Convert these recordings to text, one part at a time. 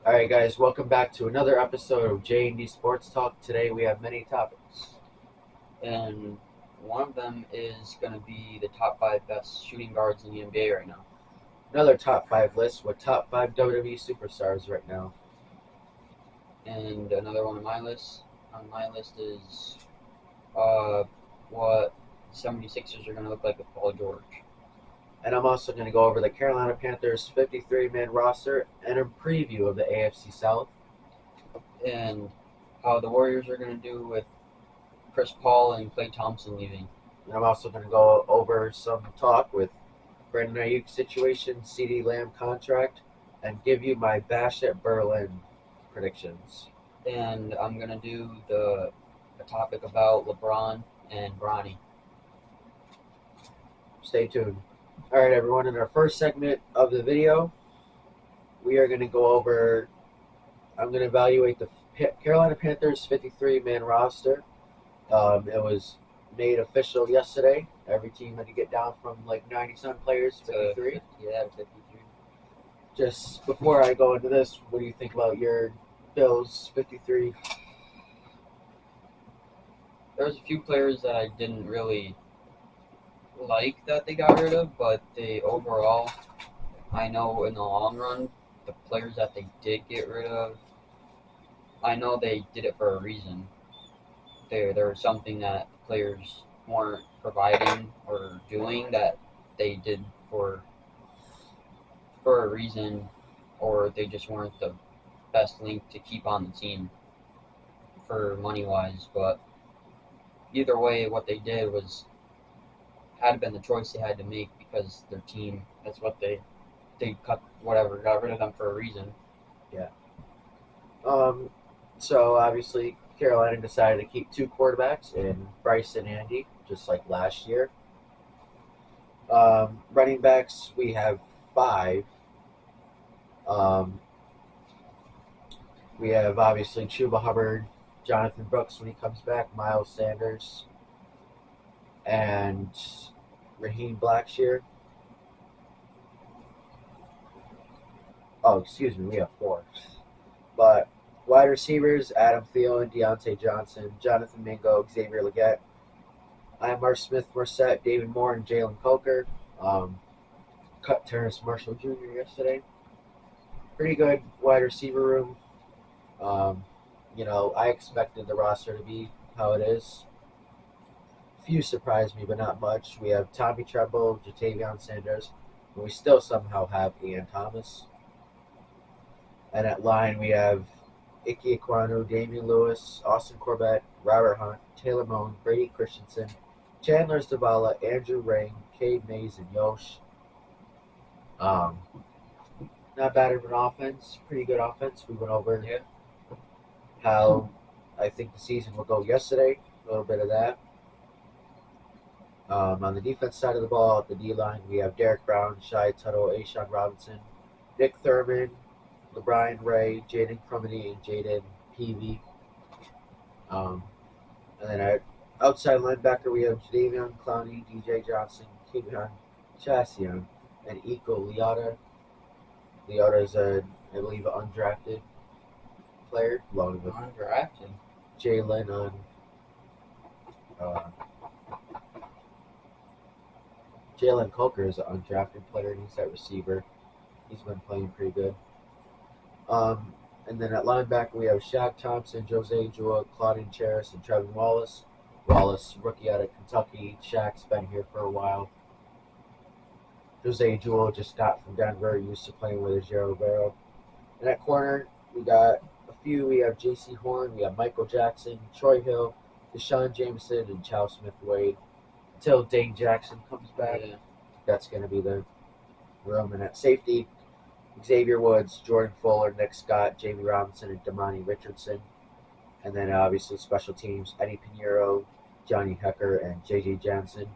All right, guys, welcome back to another episode of J&D Sports Talk. Today we have many topics. And one of them is going to be the top 5 best shooting guards in the NBA right now. Another top 5 list with top 5 WWE superstars right now. And another one on my list is what 76ers are going to look like with Paul George. And I'm also going to go over the Carolina Panthers 53-man roster and a preview of the AFC South. And how the Warriors are going to do with Chris Paul and Klay Thompson leaving. And I'm also going to go over some talk with Brandon Ayuk situation, CeeDee Lamb contract, and give you my Bash at Berlin predictions. And I'm going to do a topic about LeBron and Bronny. Stay tuned. All right, everyone, in our first segment of the video, we are going to go over, I'm going to evaluate the Carolina Panthers 53-man roster. It was made official yesterday. Every team had to get down from like 90-some players to 53. Yeah, 53. Just before I go into this, what do you think about your Bills 53? There was a few players that I didn't really like that they got rid of, but they overall, I know in the long run, the players that they did get rid of, I know they did it for a reason. There was something that players weren't providing or doing that they did for a reason, or they just weren't the best link to keep on the team for money wise. But either way, what they did was had been the choice they had to make because their team. That's what they cut got rid of them for a reason. Yeah. So obviously Carolina decided to keep 2 quarterbacks in Bryce and Andy, just like last year. Running backs, we have 5. We have obviously Chuba Hubbard, Jonathan Brooks when he comes back, Miles Sanders, and Raheem Blackshear. Oh, excuse me, we have 4. But wide receivers, Adam Thielen, Deontay Johnson, Jonathan Mingo, Xavier Legette, Imar Smith-Marset, David Moore, and Jalen Coker. Cut Terrence Marshall Jr. yesterday. Pretty good wide receiver room. I expected the roster to be how it is. Few surprised me, but not much. We have Tommy Tremble, Jatavion Sanders, and we still somehow have Ian Thomas. And at line, we have Ike Ekwonu, Damian Lewis, Austin Corbett, Robert Hunt, Taylor Moan, Brady Christensen, Chandler Zavala, Andrew Ring, Cade Mays, and Yosh. Not bad of an offense. Pretty good offense. We went over how I think the season will go yesterday. A little bit of that. On the defense side of the ball, at the D-line, we have Derek Brown, Shai Tuttle, Ashawn Robinson, Nick Thurman, LeBron Ray, Jaden Crumedy, and Jaden Peavy. And then at outside linebacker, we have Jadeveon Clowney, DJ Johnson, Keegan Chassian, and Iko Leota. Leota is I believe, an undrafted player, along with Undrafted. Jalen on Jalen Coker is an undrafted player, and he's that receiver. He's been playing pretty good. And then at linebacker, we have Shaq Thompson, Jose Jewell, Claudine Cheris, and Trevin Wallace. Wallace, rookie out of Kentucky. Shaq's been here for a while. Jose Jewell just got from Denver, used to playing with Ajero Barrow. And at corner, we got a few. We have J.C. Horn, we have Michael Jackson, Troy Hill, Deshaun Jameson, and Chow Smith-Wade. Until Dane Jackson comes back, that's going to be the room. And at safety, Xavier Woods, Jordan Fuller, Nick Scott, Jamie Robinson, and Damani Richardson. And then obviously special teams, Eddie Pinheiro, Johnny Hecker, and J.J. Johnson.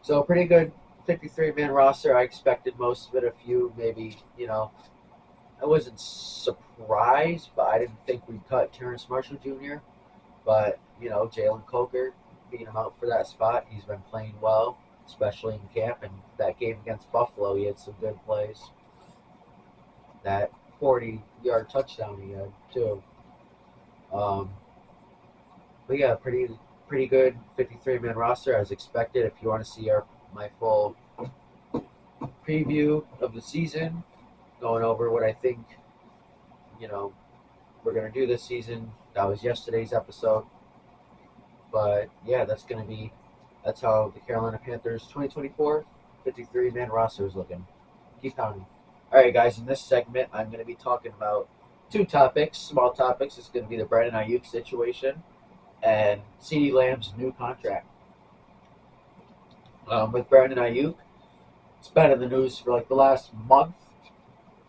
So pretty good 53-man roster. I expected most of it. A few maybe, I wasn't surprised, but I didn't think we'd cut Terrence Marshall Jr. But, Jalen Coker being him out for that spot. He's been playing well, especially in camp. And that game against Buffalo, he had some good plays. That 40-yard touchdown he had too. Um, but yeah, pretty good 53-man roster as expected. If you want to see my full preview of the season, going over what I think, we're gonna do this season. That was yesterday's episode. But yeah, that's how the Carolina Panthers 2024 53-man roster is looking. Keep counting. All right, guys. In this segment, I'm going to be talking about two topics, small topics. It's going to be the Brandon Ayuk situation and CeeDee Lamb's new contract. With Brandon Ayuk, it's been in the news for like the last month.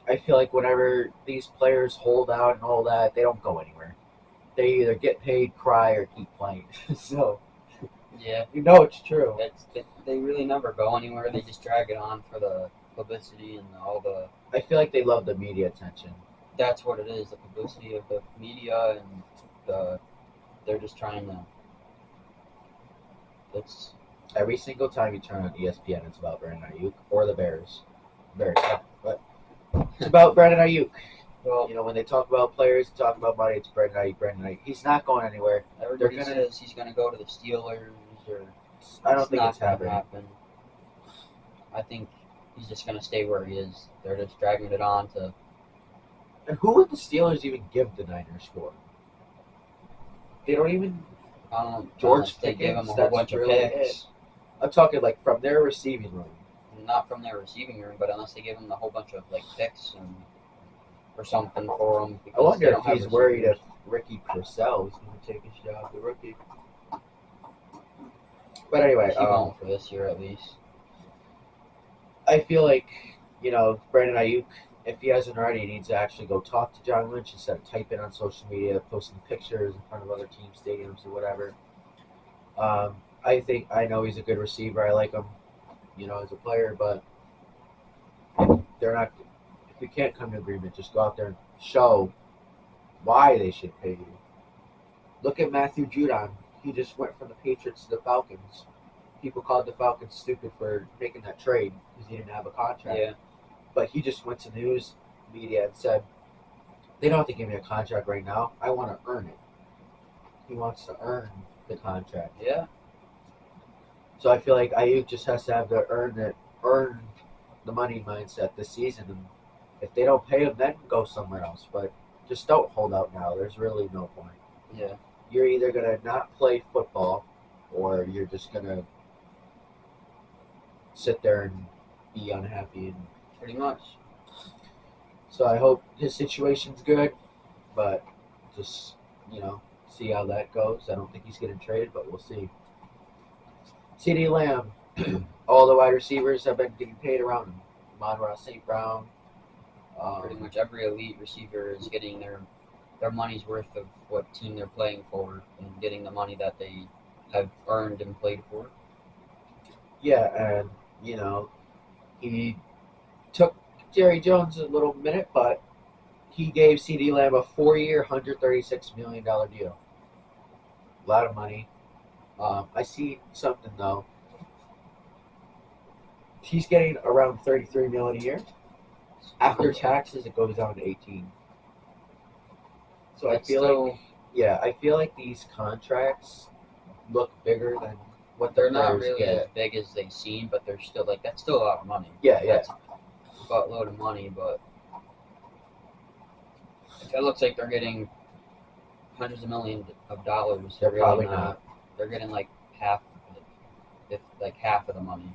I feel like whenever these players hold out and all that, they don't go anywhere. They either get paid, cry, or keep playing. So, Yeah, it's true. they really never go anywhere. They just drag it on for the publicity and all the. I feel like they love the media attention. That's what it is. The publicity of the media and they're just trying to. It's Every single time you turn on ESPN, it's about Brandon Ayuk or the Bears. But it's about Brandon Ayuk. well, When they talk about players, talk about money, it's Brandon Ayuk, Brandon Ayuk. He's not going anywhere. everybody says he's going to go to the Steelers or. I don't think not it's gonna happening. happen. I think he's just going to stay where he is. They're just dragging it on to. And who would the Steelers even give the Niners for? They don't even. George They give him Pickens, a whole that's bunch of really picks. I'm talking like from their receiving room. Not from their receiving room, but unless they give him a whole bunch of like picks and or something for him. I wonder if he's worried if Ricky Purcell is going to take his job, the rookie. But anyway, He won't for this year at least. I feel like, Brandon Ayuk, if he hasn't already, he needs to actually go talk to John Lynch instead of typing on social media, posting pictures in front of other team stadiums or whatever. I know he's a good receiver. I like him, as a player, but if we can't come to agreement, just go out there and show why they should pay you. Look at Matthew Judon. He just went from the Patriots to the Falcons. People called the Falcons stupid for making that trade because he didn't have a contract. Yeah. But he just went to news media and said, they don't have to give me a contract right now. I want to earn it. He wants to earn the contract. Yeah. So I feel like Ayuk just has to have the earn the money mindset this season. And if they don't pay him, then go somewhere else. But just don't hold out now. There's really no point. Yeah. You're either going to not play football or you're just going to sit there and be unhappy. And Pretty much. so I hope his situation's good, but just, see how that goes. I don't think he's getting traded, but we'll see. CeeDee Lamb, all the wide receivers have been getting paid around him. Amon-Ra St. Brown. Pretty much every elite receiver is getting their money's worth of what team they're playing for and getting the money that they have earned and played for. Yeah, and, he took Jerry Jones a little minute, but he gave CeeDee Lamb a 4-year, $136 million deal. A lot of money. I see something, though. He's getting around $33 million a year. After taxes, it goes down to 18. So I feel like these contracts look bigger than what They're the not players really get. as big as they seem, but they're still that's still a lot of money. Yeah. That's a buttload of money, but it looks like they're getting hundreds of millions of dollars. They're really probably not. They're getting like half of the money.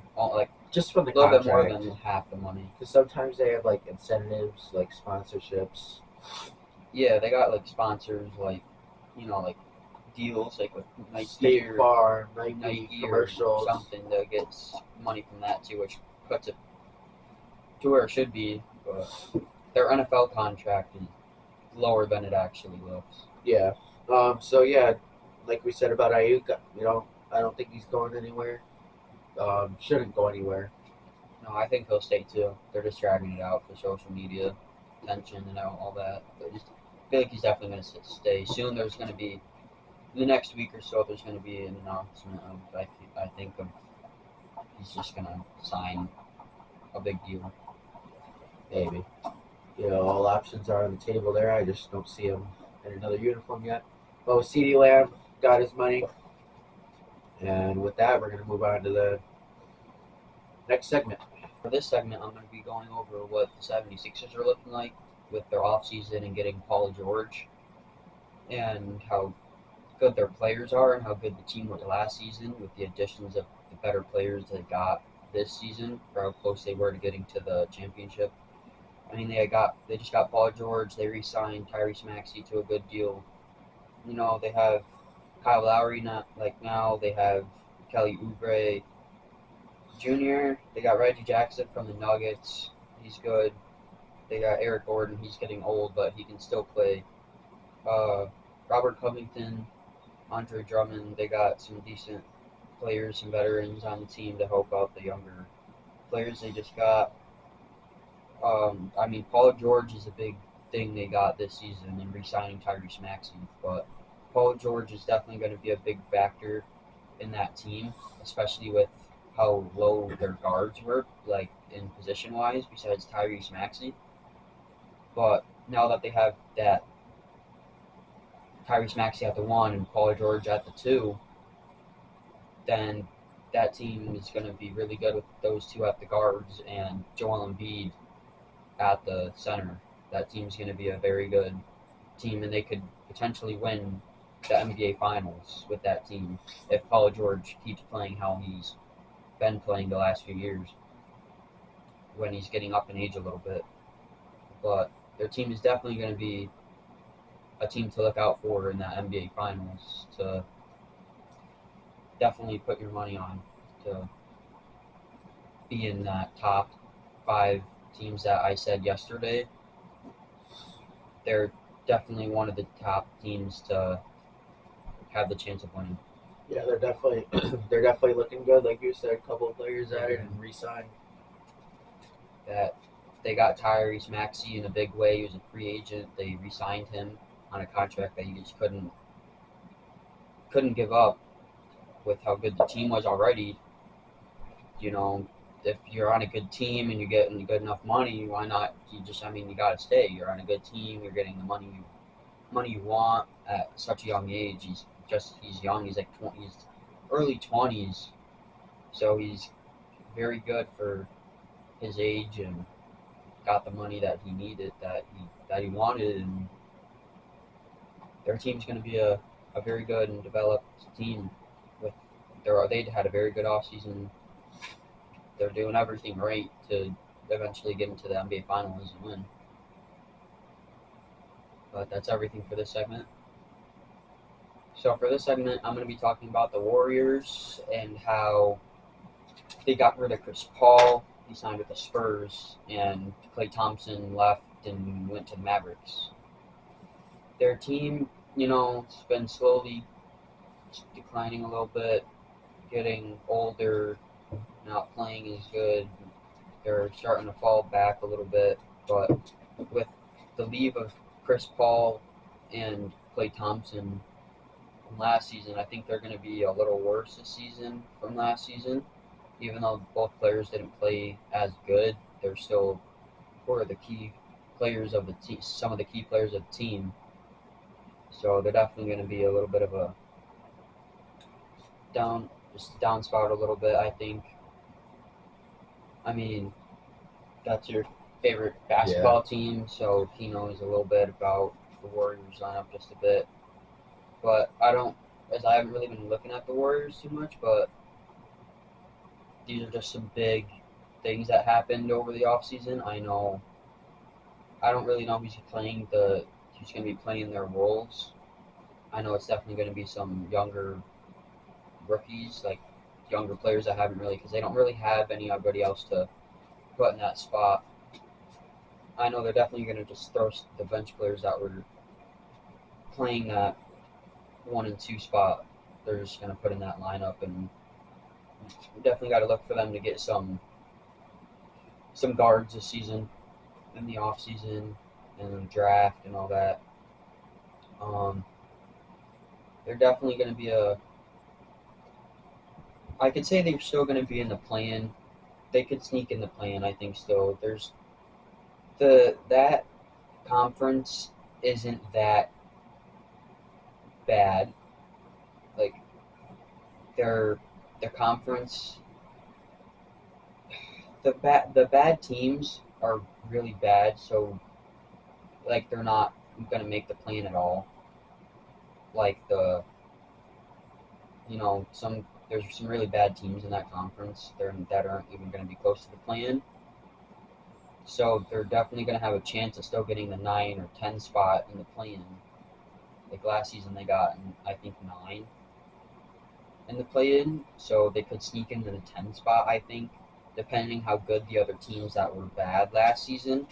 Just from the A little bit contract. more than half the money. Because sometimes they have like incentives, like sponsorships. Yeah, they got like sponsors, like deals, like with Nike State or Farm, Nike Nike or commercials. something. They'll get money from that too, which puts it to where it should be. But their NFL contract is lower than it actually looks. Yeah. So yeah, like we said about Ayuk, I don't think he's going anywhere. Shouldn't go anywhere. No, I think he'll stay too. They're just dragging it out for social media attention and all that. But I feel like he's definitely going to stay. Soon there's going to be, in the next week or so, there's going to be an announcement of, I think he's just going to sign a big deal. Maybe. all options are on the table there. I just don't see him in another uniform yet. But with CeeDee Lamb, got his money. And with that, we're going to move on to the next segment. For this segment, I'm going to be going over what the 76ers are looking like with their offseason and getting Paul George, and how good their players are and how good the team was last season with the additions of the better players they got this season, for how close they were to getting to the championship. I mean, they just got Paul George. They re-signed Tyrese Maxey to a good deal. They have Kyle Lowry now. They have Kelly Oubre Jr. They got Reggie Jackson from the Nuggets. He's good. They got Eric Gordon. He's getting old, but he can still play. Robert Covington, Andre Drummond. They got some decent players, some veterans on the team to help out the younger players they just got. Paul George is a big thing they got this season in re-signing Tyrese Maxey, but Paul George is definitely going to be a big factor in that team, especially with how low their guards were, like in position-wise, besides Tyrese Maxey. But now that they have that Tyrese Maxey at the 1 and Paul George at the 2, then that team is going to be really good with those two at the guards and Joel Embiid at the center. That team's going to be a very good team, and they could potentially win the NBA Finals with that team if Paul George keeps playing how he's been playing the last few years when he's getting up in age a little bit. But their team is definitely going to be a team to look out for in that NBA Finals, to definitely put your money on to be in that top 5 teams that I said yesterday. They're definitely one of the top teams to have the chance of winning. Yeah, they're definitely looking good. Like you said, a couple of players added and re-signed. That they got Tyrese Maxey in a big way. He was a free agent. They re-signed him on a contract that you just couldn't give up with how good the team was already. If you're on a good team and you're getting good enough money, why not? You got to stay. You're on a good team. You're getting the money you want at such a young age. He's young. He's like he's early 20s, so he's very good for his age and got the money that he needed, that he wanted, and their team's going to be a very good and developed team. They had a very good offseason. They're doing everything right to eventually get into the NBA Finals and win. But that's everything for this segment. So for this segment, I'm going to be talking about the Warriors and how they got rid of Chris Paul. He signed with the Spurs, and Klay Thompson left and went to the Mavericks. Their team, it's been slowly declining a little bit, getting older, not playing as good. They're starting to fall back a little bit, but with the leave of Chris Paul and Klay Thompson from last season, I think they're going to be a little worse this season from last season. Even though both players didn't play as good, they're still the key players of the team, some of the key players of the team. So they're definitely going to be a little bit of a downspout a little bit, I think. That's your favorite basketball team, so he knows a little bit about the Warriors lineup just a bit. But I haven't really been looking at the Warriors too much, but these are just some big things that happened over the offseason. I don't really know who's going to be playing their roles. I know it's definitely going to be some younger rookies, like younger players that haven't really, because they don't really have anybody else to put in that spot. I know they're definitely going to just throw the bench players that were playing that 1 and 2 spot. They're just going to put in that lineup, and definitely got to look for them to get some guards this season in the off season and draft and all that. They're definitely going to be I could say they're still going to be in the play-in. They could sneak in the play-in, I think. Still, there's that conference isn't that bad. Like their conference, the bad teams are really bad. So like they're not gonna make the play-in at all. Like there's some really bad teams in that conference that aren't even going to be close to the play-in. So they're definitely going to have a chance of still getting the 9 or 10 spot in the play-in. Like last season, they got I think 9 in the play-in, so they could sneak into the 10 spot. I think, depending how good the other teams that were bad last season,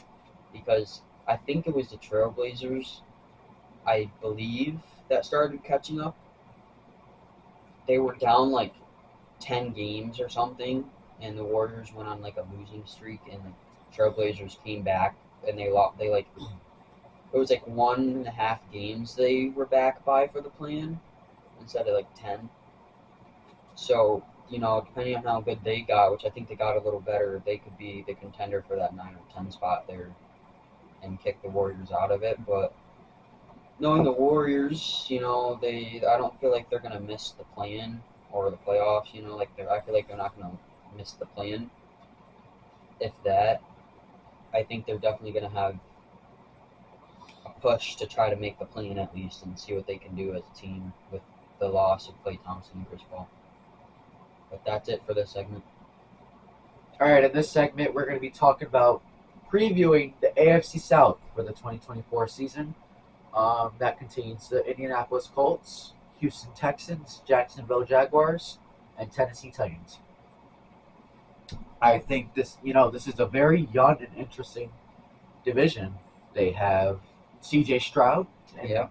because I think it was the Trailblazers, I believe, that started catching up. They were down like 10 games or something, and the Warriors went on like a losing streak, and the Trailblazers came back, and they lost. They like it was like 1.5 games they were back by for the play-in instead of like 10. So depending on how good they got, which I think they got a little better, they could be the contender for that 9 or 10 spot there and kick the Warriors out of it. But knowing the Warriors, I don't feel like they're gonna miss the play-in or the playoffs. I feel like they're not gonna miss the play-in. If that, I think they're definitely gonna have a push to try to make the play-in at least and see what they can do as a team with the loss of Klay Thompson and Chris Paul. But that's it for this segment. All right, in this segment, we're going to be talking about previewing the AFC South for the 2024 season. That contains the Indianapolis Colts, Houston Texans, Jacksonville Jaguars, and Tennessee Titans. I think this is a very young and interesting division. They have C.J. Stroud in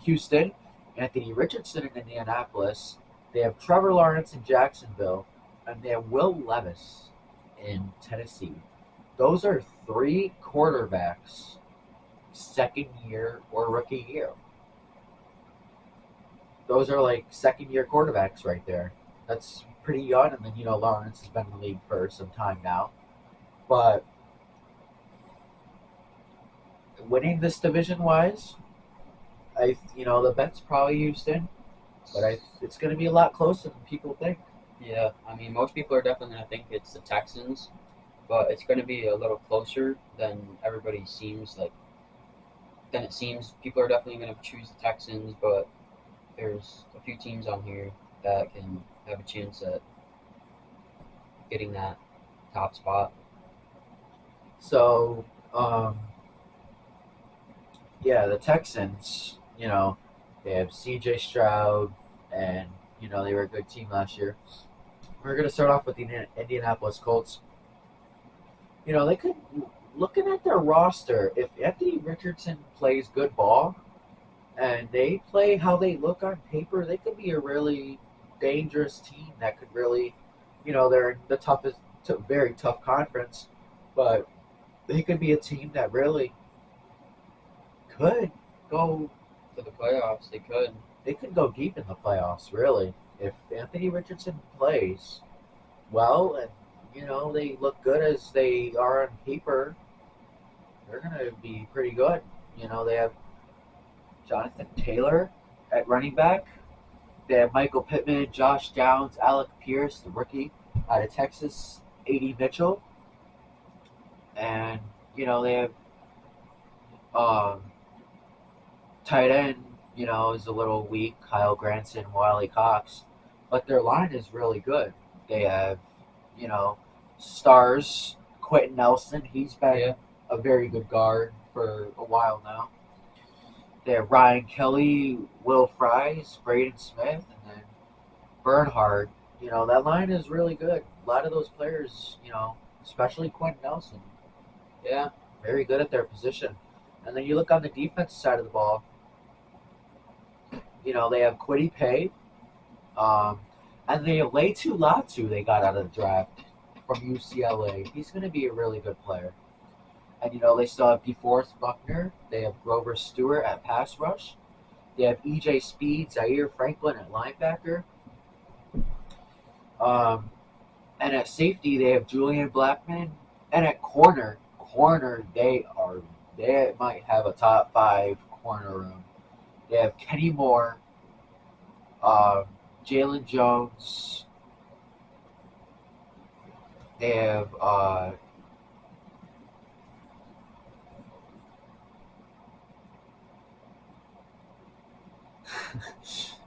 Houston, Anthony Richardson in Indianapolis. They have Trevor Lawrence in Jacksonville, and they have Will Levis in Tennessee. Those are 3 quarterbacks, second year or rookie year. Those are like second year quarterbacks right there. That's pretty young, and then Lawrence has been in the league for some time now. But winning this division wise, the bet's probably Houston, but it's going to be a lot closer than people think. Yeah, I mean, most people are definitely going to think it's the Texans, but it's going to be a little closer than everybody seems like. Than it seems. People are definitely going to choose the Texans, but there's a few teams on here that can have a chance at getting that top spot. So, the Texans, they have C.J. Stroud, and, they were a good team last year. We're going to start off with the Indianapolis Colts. They could, looking at their roster, if Anthony Richardson plays good ball and they play how they look on paper, they could be a really dangerous team that could really, they're in the very tough conference, but they could be a team that really could go to the playoffs. They could go deep in the playoffs, really. If Anthony Richardson plays well and, they look good as they are on paper, they're going to be pretty good. They have Jonathan Taylor at running back. They have Michael Pittman, Josh Downs, Alec Pierce, the rookie out of Texas, A.D. Mitchell. And, they have tight end, is a little weak, Kyle Granson, Wiley Cox. But their line is really good. They have, stars, Quentin Nelson. He's been a very good guard for a while now. They have Ryan Kelly, Will Fries, Braden Smith, and then Bernhard. That line is really good. A lot of those players, especially Quentin Nelson. Yeah. Very good at their position. And then you look on the defensive side of the ball, they have Kwity Paye, and they have Laiatu Latu they got out of the draft from UCLA. He's going to be a really good player. And, they still have DeForest Buckner. They have Grover Stewart at pass rush. They have E.J. Speed, Zaire Franklin at linebacker. And at safety, they have Julian Blackman. And at corner, they are They might have a top 5 corner room. They have Kenny Moore, um, Jalen Jones. They have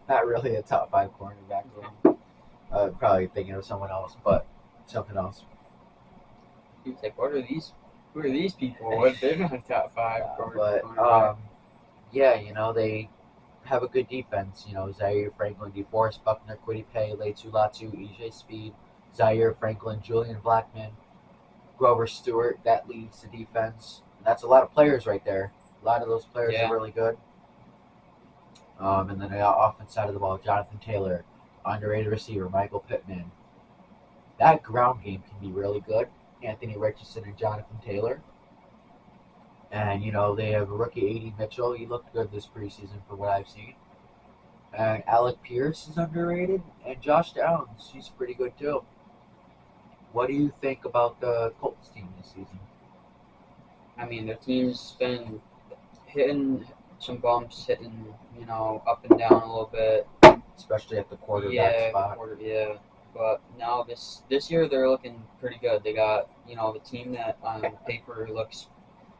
not really a top 5 cornerback room. Probably thinking of someone else, but something else. He's like, what are these? Who are these people? What they're not top 5. But yeah, they have a good defense. Zaire Franklin, DeForest Buckner, Kwity Paye, Leitu Latu, EJ Speed, Zaire Franklin, Julian Blackman, Grover Stewart. That leads the defense. That's a lot of players right there. A lot of those players Yeah. are really good. And then the offense side of the ball, Jonathan Taylor, underrated receiver, Michael Pittman. That ground game can be really good. Anthony Richardson and Jonathan Taylor. And, they have a rookie, A.D. Mitchell. He looked good this preseason from what I've seen. And Alec Pierce is underrated. And Josh Downs, he's pretty good too. What do you think about the Colts team this season? I mean, their team's been hitting some bumps, hitting, up and down a little bit. Especially at the quarterback spot. Yeah. But now this year they're looking pretty good. They got, the team that on paper looks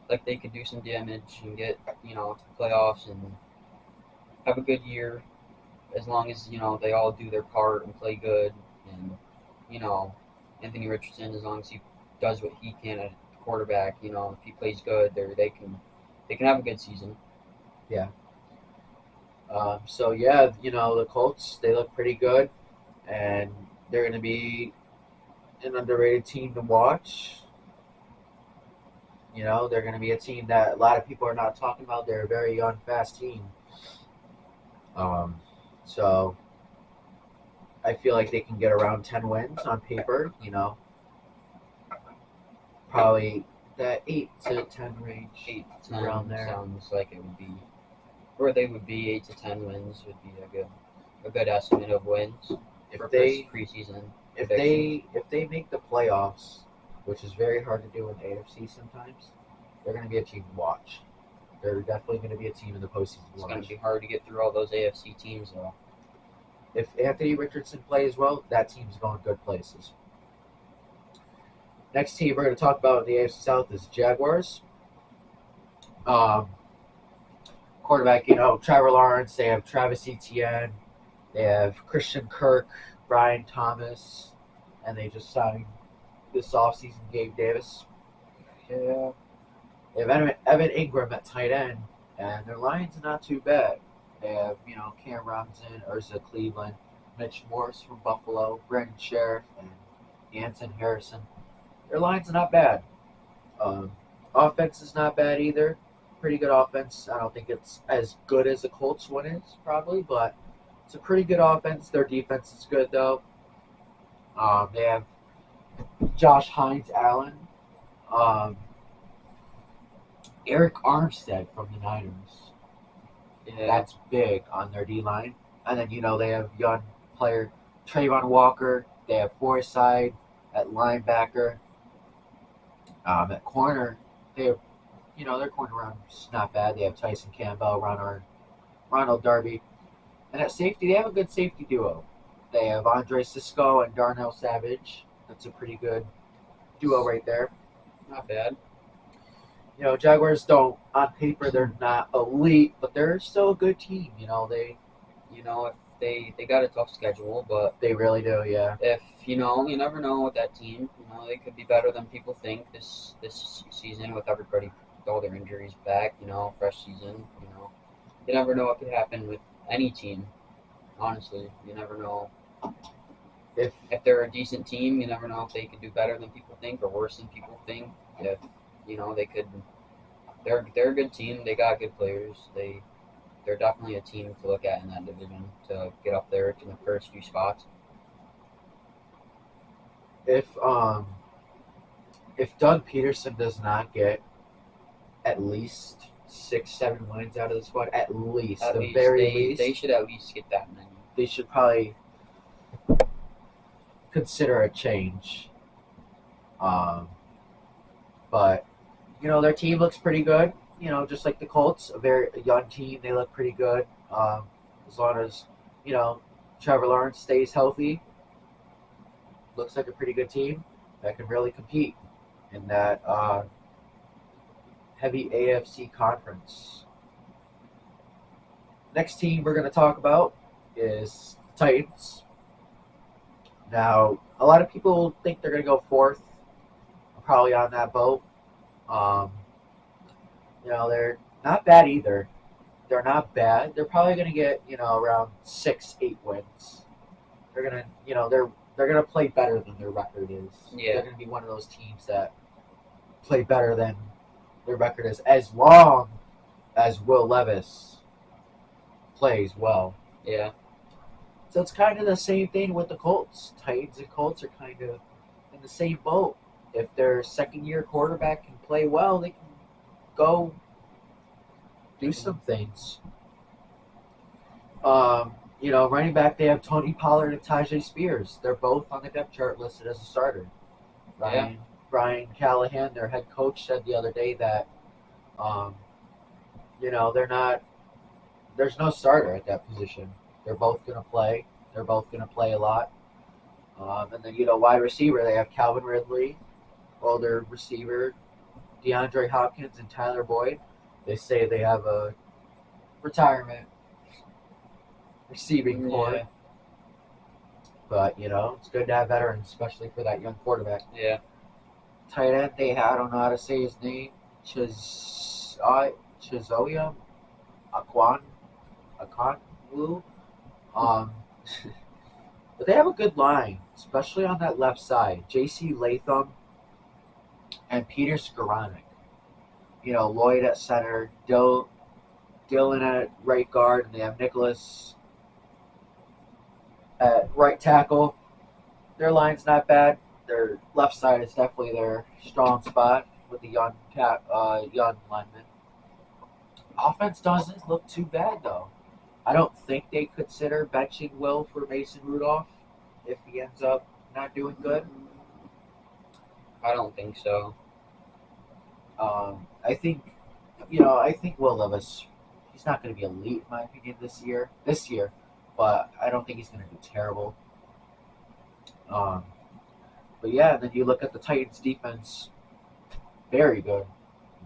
like they could do some damage and get, to the playoffs and have a good year as long as, they all do their part and play good. And, Anthony Richardson, as long as he does what he can at quarterback, if he plays good, they can have a good season. Yeah. So yeah, the Colts, they look pretty good, and they're going to be an underrated team to watch. They're going to be a team that a lot of people are not talking about. They're a very young, fast team. So I feel like they can get around 10 wins on paper. Probably that 8 to 10 range. 8 to 10 around there. Sounds like it would be where they would be. 8 to 10 wins would be a good estimate of wins for preseason. If they make the playoffs, which is very hard to do in the AFC sometimes, they're going to be a team to watch. They're definitely going to be a team in the postseason to It's watch. going to be hard to get through all those AFC teams, though. If Anthony Richardson plays well, that team's going good places. Next team we're going to talk about in the AFC South is Jaguars. Quarterback, Trevor Lawrence. They have Travis Etienne. They have Christian Kirk, Brian Thomas, and they just signed this offseason Gabe Davis. Yeah. They have Evan Ingram at tight end, and their line's not too bad. They have, Cam Robinson, Urza Cleveland, Mitch Morse from Buffalo, Brandon Sheriff, and Anson Harrison. Their line's not bad. Offense is not bad either. Pretty good offense. I don't think it's as good as the Colts one is, probably, but it's a pretty good offense. Their defense is good, though. They have Josh Hines-Allen, Eric Armstead from the Niners. Yeah. That's big on their D-line. And then, they have young player Trayvon Walker. They have Forsythe at linebacker. At corner, they have, their corner round's not bad. They have Tyson Campbell, Ronald Darby. And at safety, they have a good safety duo. They have Andre Sisco and Darnell Savage. That's a pretty good duo right there. Not bad. Jaguars don't, on paper, they're not elite, but they're still a good team. They got a tough schedule, but They really do, yeah. if you never know with that team. They could be better than people think this season with everybody, with all their injuries back. Fresh season. You never know what could happen with any team. Honestly, you never know. If They're a decent team, you never know if they could do better than people think or worse than people think. If they could. They're a good team. They got good players. They're definitely a team to look at in that division to get up there to the first few spots. if Doug Peterson does not get at least 6-7 wins out of the squad, at least, very least, they should at least get that many. They should probably consider a change. But their team looks pretty good. just like the Colts, a young team. They look pretty good. As long as you know Trevor Lawrence stays healthy, looks like a pretty good team that can really compete in that heavy AFC conference. Next team we're going to talk about is the Titans. Now, a lot of people think they're going to go fourth. I'm probably on that boat. Um, they're not bad either. They're not bad. They're probably going to get around 6, 8 wins. They're gonna they're gonna play better than their record is. Yeah. They're gonna be one of those teams that play better than their record is, as long as Will Levis plays well. Yeah. So it's kind of the same thing with the Colts. Titans and Colts are kind of in the same boat. If their second-year quarterback can play well, they can go do some things. Running back, they have Tony Pollard and Tajay Spears. They're both on the depth chart listed as a starter. Brian Callahan, their head coach, said the other day that, they're not. There's no starter at that position. They're both going to play. They're both going to play a lot. And then, wide receiver, they have Calvin Ridley, older receiver, DeAndre Hopkins, and Tyler Boyd. They say they have a retirement receiving core. Yeah. But, it's good to have veterans, especially for that young quarterback. Yeah. Tight end, I don't know how to say his name, Chizoya Akonwu. But they have a good line, especially on that left side. J.C. Latham and Peter Skoranek. Lloyd at center, Dylan at right guard, and they have Nicholas at right tackle. Their line's not bad. Their left side is definitely their strong spot with the young lineman. Offense doesn't look too bad, though. I don't think they consider benching Will for Mason Rudolph if he ends up not doing good. I don't think so. I think Will Levis, he's not going to be elite in my opinion this year, but I don't think he's going to do terrible. But yeah, and then you look at the Titans defense, very good.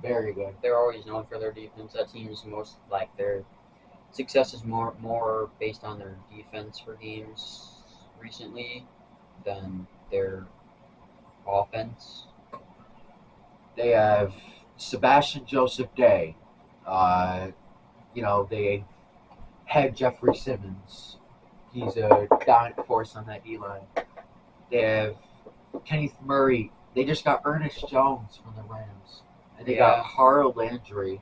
Very good. They're always known for their defense. That team's most like their success is more based on their defense for games recently than their offense. They have Sebastian Joseph Day. They had Jeffrey Simmons. He's a dominant force on that D-line. They have Kenneth Murray. They just got Ernest Jones from the Rams. And they got Harold Landry.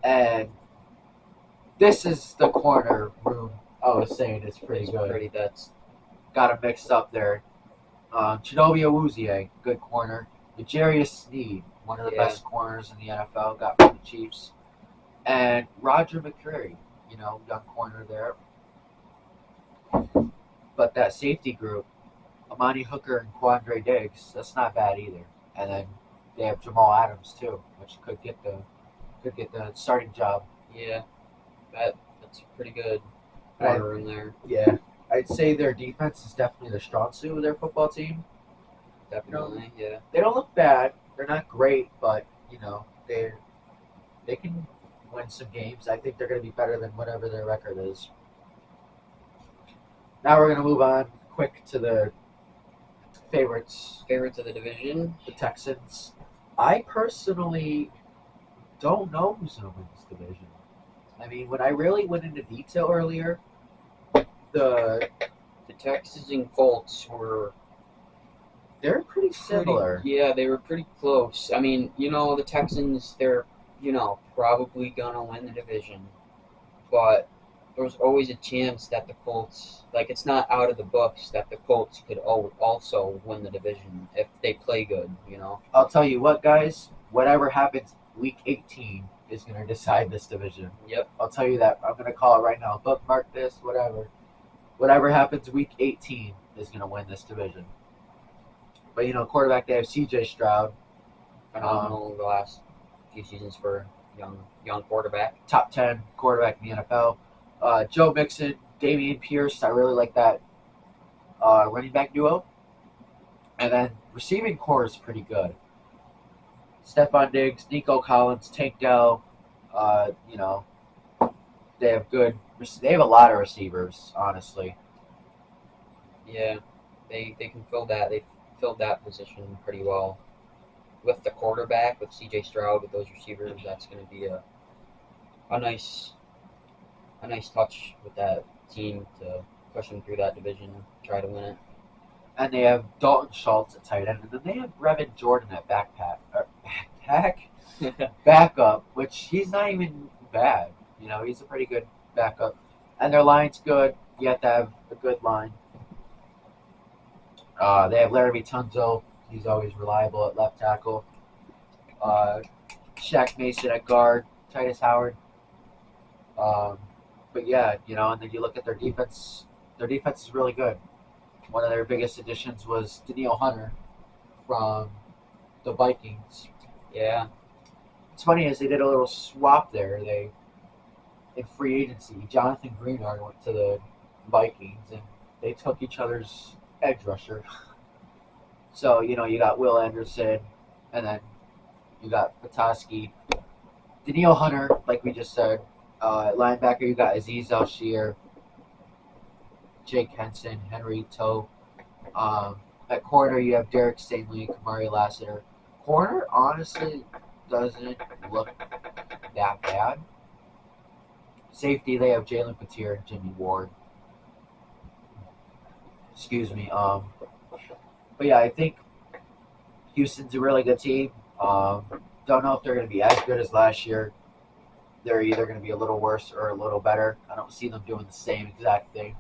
And this is the corner room I was saying it's pretty good. That's got them mixed up there. Chidobe Awuzie, good corner. Jarius Sneed, one of the best corners in the NFL, got from the Chiefs. And Roger McCreary, young corner there. But that safety group, Amani Hooker and Quandre Diggs, that's not bad either. And then they have Jamal Adams too, which could get the starting job. Yeah, that's pretty good corner in there. Yeah, I'd say their defense is definitely the strong suit of their football team. Definitely, yeah. They don't look bad. They're not great, but they can win some games. I think they're going to be better than whatever their record is. Now we're going to move on quick to the favorites. Favorites of the division, the Texans. I personally don't know who's going to win this division. I mean, when I really went into detail earlier, the Texans and Colts they're pretty similar. They were pretty close. I mean, the Texans, they're, probably going to win the division. But there was always a chance that the Colts, it's not out of the books that the Colts could also win the division if they play good, I'll tell you what, guys, whatever happens week 18 is going to decide this division. Yep. I'll tell you that. I'm going to call it right now. Bookmark this, whatever. Whatever happens week 18 is going to win this division. But, quarterback, they have C.J. Stroud. Phenomenal the last few seasons for young quarterback. Top 10 quarterback in the NFL. Joe Mixon, Damian Pierce. I really like that running back duo. And then receiving core is pretty good. Stephon Diggs, Nico Collins, Tank Dell. You know, they have good. They have a lot of receivers, honestly. Yeah, they can fill that. They filled that position pretty well with the quarterback, with C.J. Stroud, with those receivers. That's going to be a nice touch with that team to push them through that division, try to win it. And they have Dalton Schultz at tight end, and then they have Brevin Jordan at backup, which he's not even bad. You know, he's a pretty good backup. And their line's good. You have to have a good line. They have Larry Tunzel. He's always reliable at left tackle. Shaq Mason at guard. Titus Howard. But yeah, you know, and then you look at their defense. Their defense is really good. One of their biggest additions was Danielle Hunter from the Vikings. Yeah. It's funny as they did a little swap there. They in free agency, Jonathan Greenard went to the Vikings, and they took each other's edge rusher. So you know you got Will Anderson, and then you got Petoskey, Danielle Hunter, like we just said. Linebacker, you got Aziz Al-Shir, Jake Henson, Henry Toe. At corner, you have Derek Stingley, Kamari Lassiter. Corner, honestly, doesn't look that bad. Safety, they have Jalen Patir and Jimmy Ward. Excuse me. But yeah, I think Houston's a really good team. Don't know if they're going to be as good as last year. They're either going to be a little worse or a little better. I don't see them doing the same exact thing.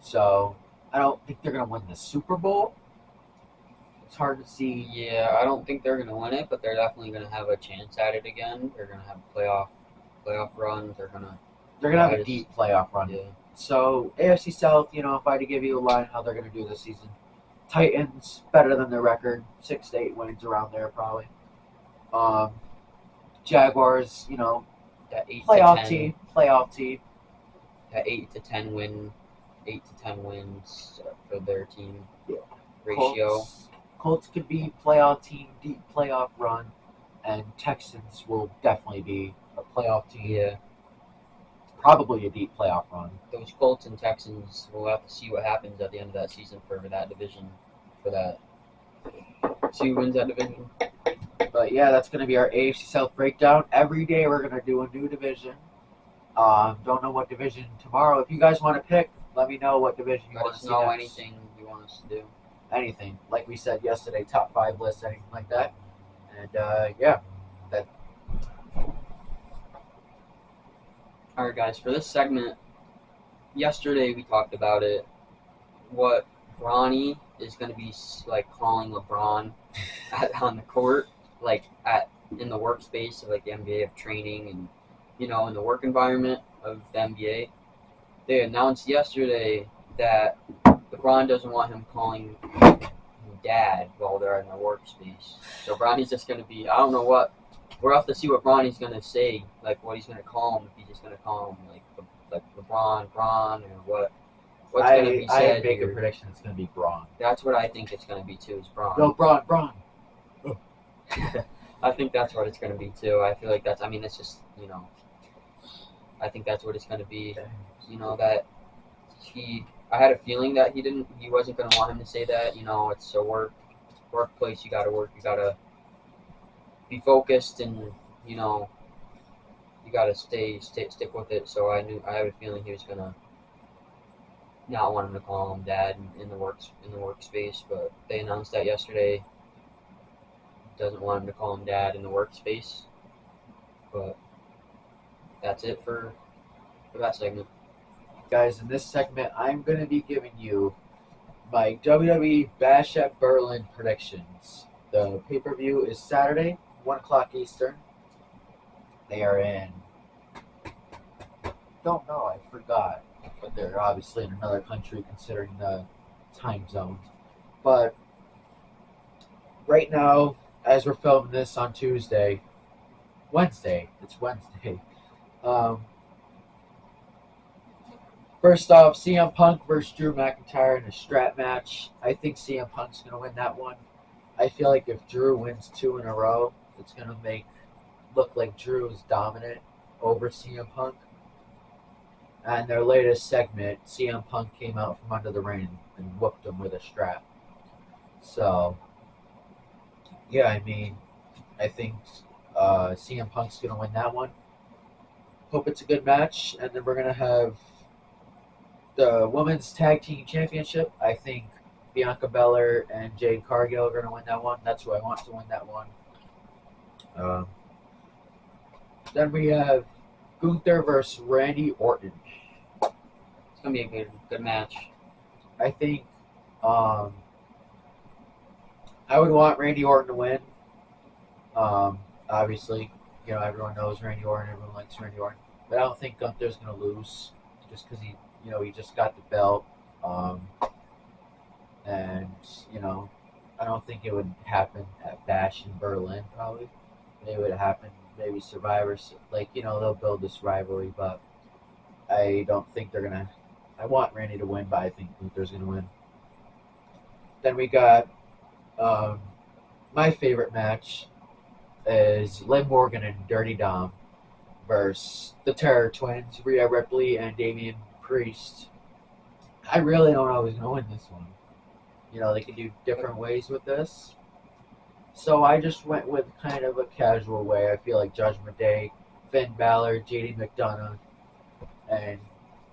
So I don't think they're going to win the Super Bowl. It's hard to see. Yeah, I don't think they're going to win it, but they're definitely going to have a chance at it again. They're going to have playoff runs. They're going to have a deep playoff run. Yeah. So AFC South, you know, if I had to give you a line how they're going to do this season, Titans better than their record, 6 to 8 wins around there probably. Jaguars, you know, that 8 playoff to 10, team, playoff team. That 8 to 10 wins for their team ratio. Colts could be playoff team, deep playoff run, and Texans will definitely be a playoff team. Yeah. Probably a deep playoff run. Those Colts and Texans, we'll have to see what happens at the end of that season for that division. For that, see who wins that division. But yeah, that's going to be our AFC South breakdown. Every day we're going to do a new division. Don't know what division tomorrow. If you guys want to pick, let me know what division you want to see. Let us know next. anything you want us to do. Anything. Like we said yesterday, top 5 list, anything like that. And yeah. Alright guys, for this segment, yesterday we talked about it, what Ronnie is going to be like calling LeBron on the court, like in the workspace of like the NBA, of training and, you know, in the work environment of the NBA. They announced yesterday that LeBron doesn't want him calling him dad while they're in their workspace. So Bronny's just going to be, I don't know what, we'll have to see what Bronny's going to say, like what he's going to call him, if he's just going to call him like LeBron, Bron, or what's going to be said. I make a prediction it's going to be Bron. That's what I think it's going to be too, is Bron. No, Bron. Oh. I think that's what it's going to be too. I feel like that's, I mean, it's just, you know, I think that's what it's going to be. You know, that I had a feeling that he wasn't going to want him to say that. You know, it's a workplace, you got to work, you got to be focused, and, you know, you got to stick with it. So I had a feeling he was going to not want him to call him dad in the workspace, but they announced that yesterday. Doesn't want him to call him dad in the workspace, but that's it for that segment. Guys, in this segment, I'm going to be giving you my WWE Bash at Berlin predictions. The pay-per-view is Saturday, 1 o'clock Eastern. They are in, don't know, I forgot, but they're obviously in another country considering the time zones. But right now, as we're filming this on Wednesday. It's Wednesday. Um, First off, CM Punk versus Drew McIntyre in a strap match. I think CM Punk's going to win that one. I feel like if Drew wins 2 in a row, it's going to make look like Drew is dominant over CM Punk. And their latest segment, CM Punk came out from under the ring and whooped him with a strap. So, yeah, I mean, I think CM Punk's going to win that one. Hope it's a good match. And then we're going to have the Women's Tag Team Championship. I think Bianca Belair and Jade Cargill are going to win that one. That's who I want to win that one. Then we have Gunther versus Randy Orton. It's gonna be a good match. I think I would want Randy Orton to win. Obviously, everyone knows Randy Orton. Everyone likes Randy Orton, but I don't think Gunther's going to lose just because he just got the belt. And I don't think it would happen at Bash in Berlin. Probably, it would happen maybe Survivors. They'll build this rivalry, but I don't think they're gonna. I want Randy to win, but I think Gunther's gonna win. Then we got my favorite match is Liv Morgan and Dirty Dom versus the Terror Twins, Rhea Ripley and Damian Priest. I really don't know who's gonna win this one. They can do different ways with this. So I just went with kind of a casual way. I feel like Judgment Day, Finn Balor, JD McDonough, and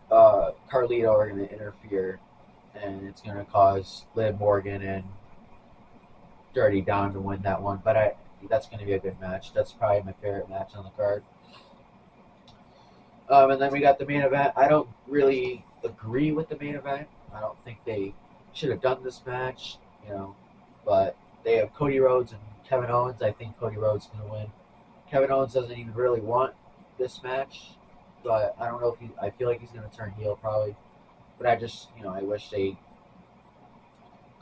Carlito are going to interfere, and it's going to cause Liv Morgan and Dirty Dom to win that one. But that's going to be a good match. That's probably my favorite match on the card. And then we got the main event. I don't really agree with the main event. I don't think they should have done this match, but they have Cody Rhodes and Kevin Owens. I think Cody Rhodes is going to win. Kevin Owens doesn't even really want this match, but I don't know if I feel like he's going to turn heel probably. But I just, I wish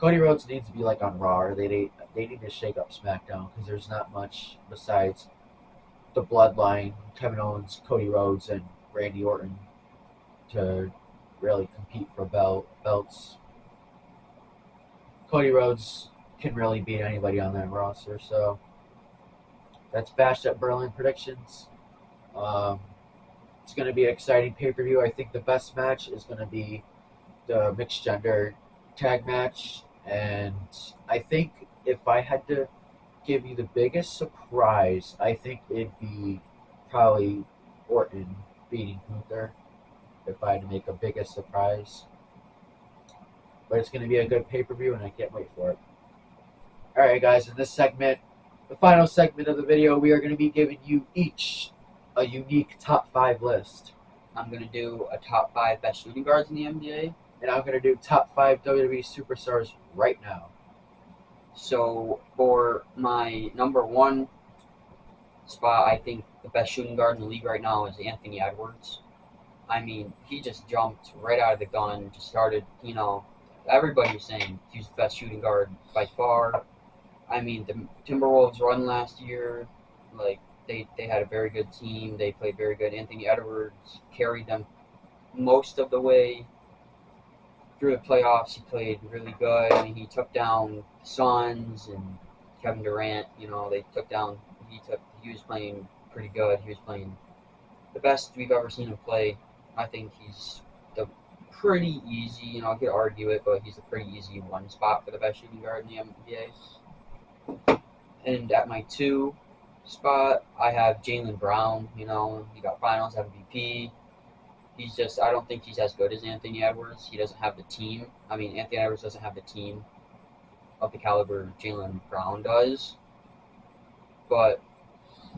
Cody Rhodes needs to be like on Raw. They need to shake up SmackDown because there's not much besides the Bloodline, Kevin Owens, Cody Rhodes, and Randy Orton to really compete for belts. Cody Rhodes can really beat anybody on that roster. So that's Bash at Berlin predictions. It's going to be an exciting pay-per-view. I think the best match is going to be the mixed gender tag match. And I think if I had to give you the biggest surprise, I think it'd be probably Orton beating Gunther if I had to make a biggest surprise. But it's going to be a good pay-per-view, and I can't wait for it. Alright guys, in this segment, the final segment of the video, we are going to be giving you each a unique top 5 list. I'm gonna do a top 5 best shooting guards in the NBA. And I'm going to do top 5 WWE superstars right now. So for my number 1 spot, I think the best shooting guard in the league right now is Anthony Edwards. I mean, he just jumped right out of the gun, just started, everybody's saying he's the best shooting guard by far. I mean, the Timberwolves run last year, they had a very good team. They played very good. Anthony Edwards carried them most of the way through the playoffs. He played really good. I mean, he took down the Suns and Kevin Durant. They took down. He was playing pretty good. He was playing the best we've ever seen him play. I think he's pretty easy. I could argue it, but he's a pretty easy 1 spot for the best shooting guard in the NBA. And at my 2 spot, I have Jaylen Brown. He got Finals MVP. I don't think he's as good as Anthony Edwards. He doesn't have the team. I mean, Anthony Edwards doesn't have the team of the caliber Jaylen Brown does. But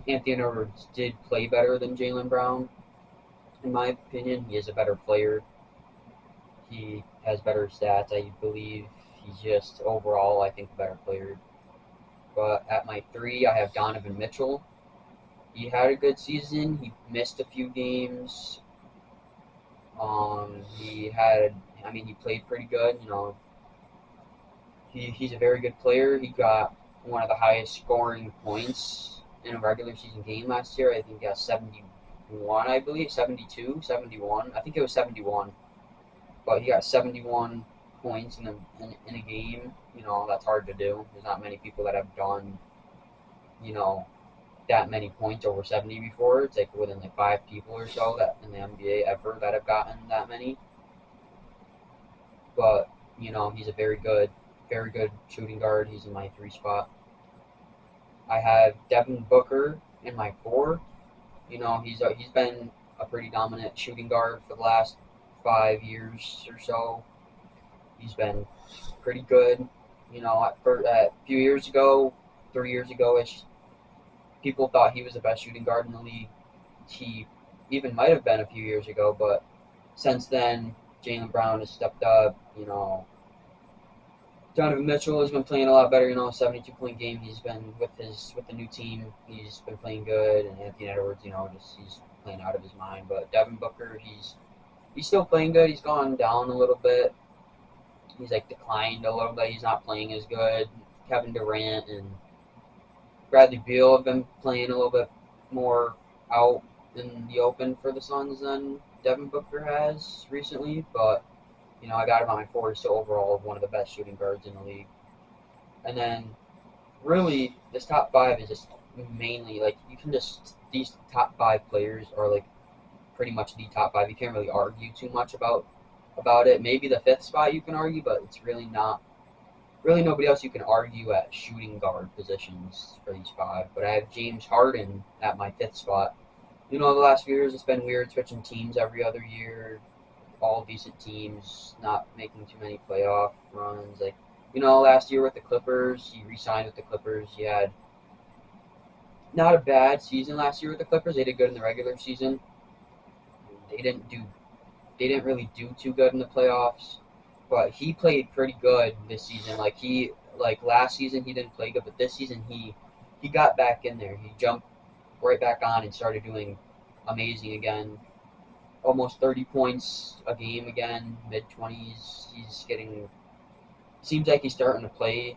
Anthony Edwards did play better than Jaylen Brown. In my opinion, he is a better player. He has better stats, I believe. He's just, overall, I think, a better player. But at my 3, I have Donovan Mitchell. He had a good season. He missed a few games. He played pretty good. He's a very good player. He got one of the highest scoring points in a regular season game last year. I think he got 71, I believe, 72, 71. I think it was 71. But he got 71 points in a game. You know, that's hard to do. There's not many people that have done, you know, that many points over 70 before. It's like within like 5 people or so that in the NBA ever that have gotten that many. But, you know, he's a very good shooting guard. He's in my 3 spot. I have Devin Booker in my 4. You know, he's been a pretty dominant shooting guard for the last 5 years or so. He's been pretty good. You know, a few years ago, 3 years ago-ish, people thought he was the best shooting guard in the league. He even might have been a few years ago, but since then, Jaylen Brown has stepped up. You know, Donovan Mitchell has been playing a lot better. You know, 72-point game. He's been with the new team. He's been playing good, and Anthony Edwards, you know, he's playing out of his mind. But Devin Booker, he's still playing good. He's gone down a little bit. He's like declined a little bit. He's not playing as good. Kevin Durant and Bradley Beal have been playing a little bit more out in the open for the Suns than Devin Booker has recently. But, you know, I got him on my 4. So overall, one of the best shooting guards in the league. And then, really, this top 5 is just mainly, like, these top 5 players are, like, pretty much the top 5. You can't really argue too much about it. Maybe the 5th spot you can argue, but it's really nobody else you can argue at shooting guard positions for these 5. But I have James Harden at my 5th spot. You know, the last few years it's been weird switching teams every other year. All decent teams, not making too many playoff runs. Like, you know, last year with the Clippers, he re-signed with the Clippers. He had not a bad season last year with the Clippers. They did good in the regular season. They didn't really do too good in the playoffs, but he played pretty good this season. Like last season he didn't play good, but this season he got back in there. He jumped right back on and started doing amazing again. Almost 30 points a game again, mid-20s. Seems like he's starting to play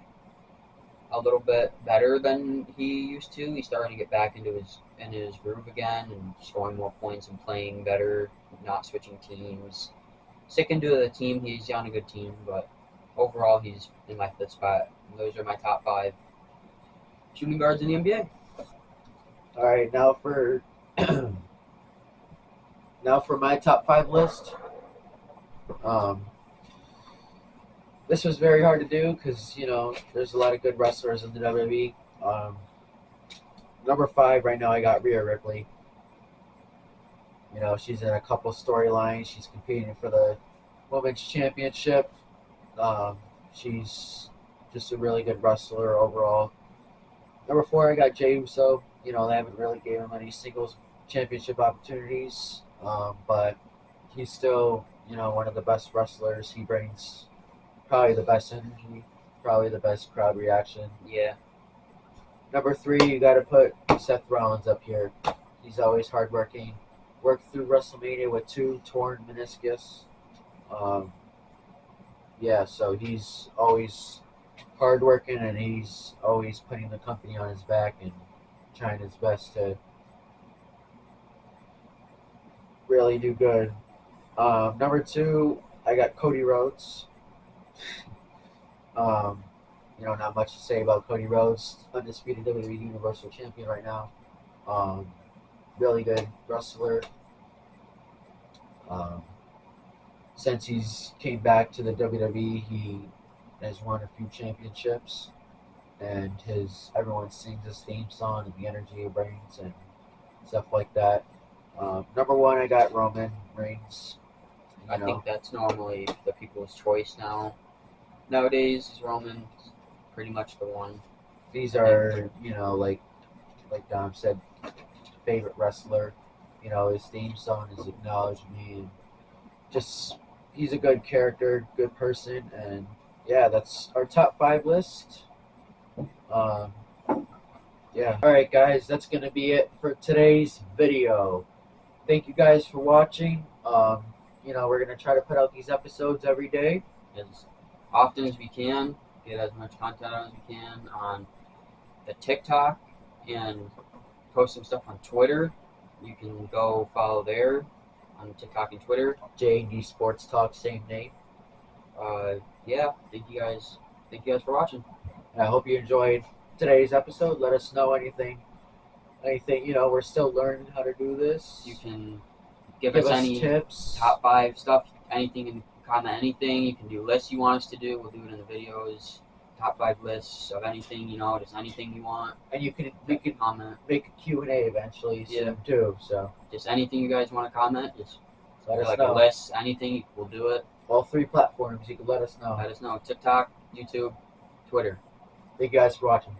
a little bit better than he used to. He's starting to get back into his groove again and scoring more points and playing better, not switching teams. Sticking to the team, he's on a good team, but overall he's in my 5th spot. And those are my top 5 shooting guards in the NBA. All right, now for my top 5 list. This was very hard to do because, you know, there's a lot of good wrestlers in the WWE. Number 5 right now, I got Rhea Ripley. You know, she's in a couple storylines. She's competing for the Women's Championship. She's just a really good wrestler overall. Number 4, I got Jey Uso. You know, they haven't really given him any singles championship opportunities, but he's still, you know, one of the best wrestlers. He brings probably the best energy, probably the best crowd reaction. Yeah. Number 3, you got to put Seth Rollins up here. He's always hardworking. Worked through WrestleMania with 2 torn meniscus. Yeah, so he's always hardworking and he's always putting the company on his back and trying his best to really do good. Number 2, I got Cody Rhodes. You know, not much to say about Cody Rhodes, undisputed WWE Universal Champion right now. Really good wrestler. Since he's came back to the WWE, he has won a few championships, and everyone sings his theme song and the energy it brings and stuff like that. Number 1, I got Roman Reigns. I think that's normally the people's choice now. Nowadays, is Roman pretty much the one. These are, you know, like Dom said, favorite wrestler. You know, his theme song is Acknowledge Me, and just he's a good character, good person, and yeah, that's our top 5 list. Yeah. All right, guys, that's gonna be it for today's video. Thank you guys for watching. You know, we're gonna try to put out these episodes every day. As often as we can, get as much content out as we can on the TikTok and post some stuff on Twitter. You can go follow there on TikTok and Twitter. J&D Sports Talk, same name. Yeah, thank you guys for watching. And I hope you enjoyed today's episode. Let us know anything. We're still learning how to do this. You can give Give us us any tips. top 5 stuff, anything, and comment anything. You can do lists you want us to do. We'll do it in the videos. Top 5 lists of anything, just anything you want. And we could comment. make a Q&A eventually Yeah. soon too. So Just anything you guys want to comment. Just let us like know. a list, anything, we'll do it. All 3 platforms, you can let us know. Let us know. TikTok, YouTube, Twitter. Thank you guys for watching.